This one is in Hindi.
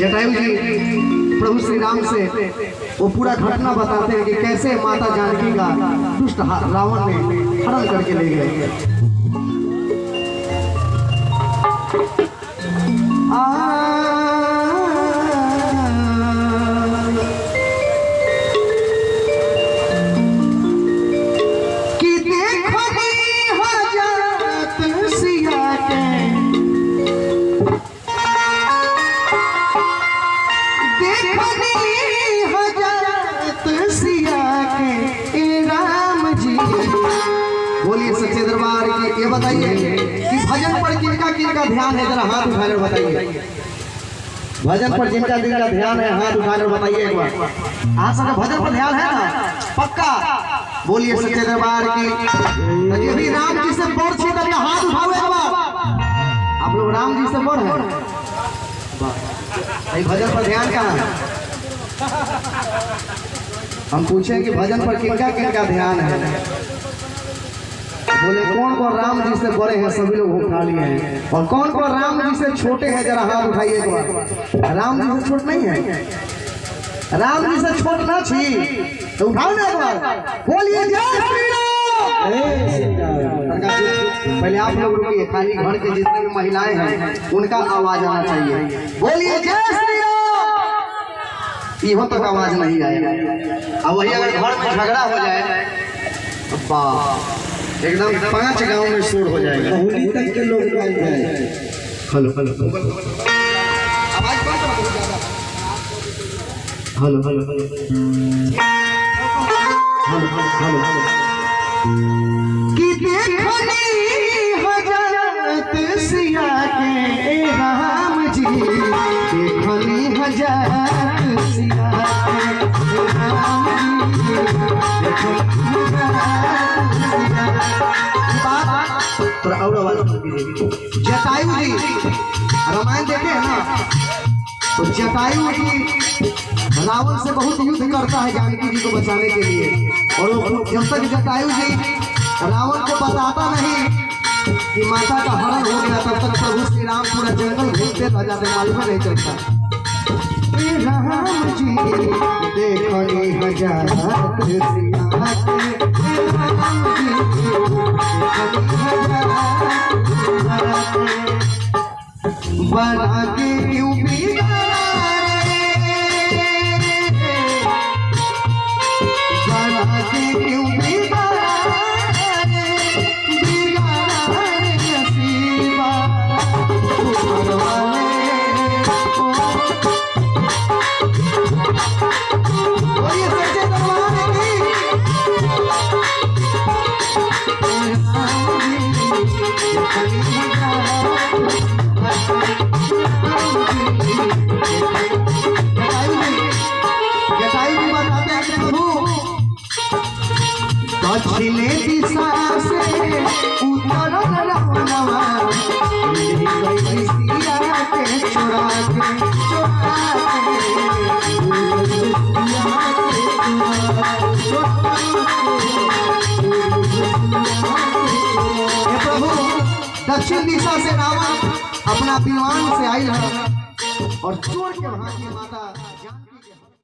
जटायु जी प्रभु श्री राम से वो पूरा घटना बताते हैं कि कैसे माता जानकी का दुष्ट रावण ने हरण करके ले गए। बोलिए सच्चे दरबार की। ये बताइए कि भजन पर किनका किनका ध्यान है, जरा हाथ उठाकर बताइए। भजन पर जिनका जिनका ध्यान है हाथ उठाकर बताइए एक बार। आप सबका भजन पर ध्यान है ना? पक्का बोलिए सच्चे दरबार की। ये भी राम जी से बोर छी करके हाथ उठाओ एक बार। आप लोग राम जी से बोर है? भजन पर ध्यान कहाँ है? हम पूछें कि भजन पर किनका किनका ध्यान है। बोले कौन कौन राम जी से बड़े हैं, सभी लोग उठा लिए हैं। और कौन कौन राम जी से छोटे हैं, जरा हाथ उठाइए एक बार। राम जी से छोट नहीं है? राम जी से छोट ना छी तो उठाओ ना एक बार। बोलिए जय श्री राम। पहले आप लोग रुकिए, खाली घर के जितने भी महिलाएं हैं उनका आवाज आना चाहिए। बोलिए जय श्री राम। इहो तक आवाज नहीं आएगा। अब वही अगर घर में झगड़ा हो जाए एकदम 5 गांव में शोर हो जाएगा। होली तक के लोग आ जाए। हेलो हेलो आवाज बहुत ज्यादा। हेलो हेलो हेलो हेलो कि देखनी हजरत सिया के राम जी, देखनी हजरत सिया के राम जी, जटायु जी रामायण देखे हैं ना, तो जटायु जी रावण से बहुत युद्ध करता है जानकी जी को बचाने के लिए। और जब तक जटायु जी रावण को बताता नहीं कि माता का हरण हो गया, तब तक प्रभु श्री राम पूरा जंगल घूमते रह जाते, मालूम नहीं चलता। राम जी देखनी हजरत सिया के राम जी, बना के क्यों बिगाड़े, बना के क्यों बिगाड़े, बिगाड़े नसीबा वाले। दक्षिणे दिशा से उत्तर रवनवा, सिया के चुरा के प्रभु दक्षिण दिशा से रावण अपना विमान से आई है और चोर के भाग की माता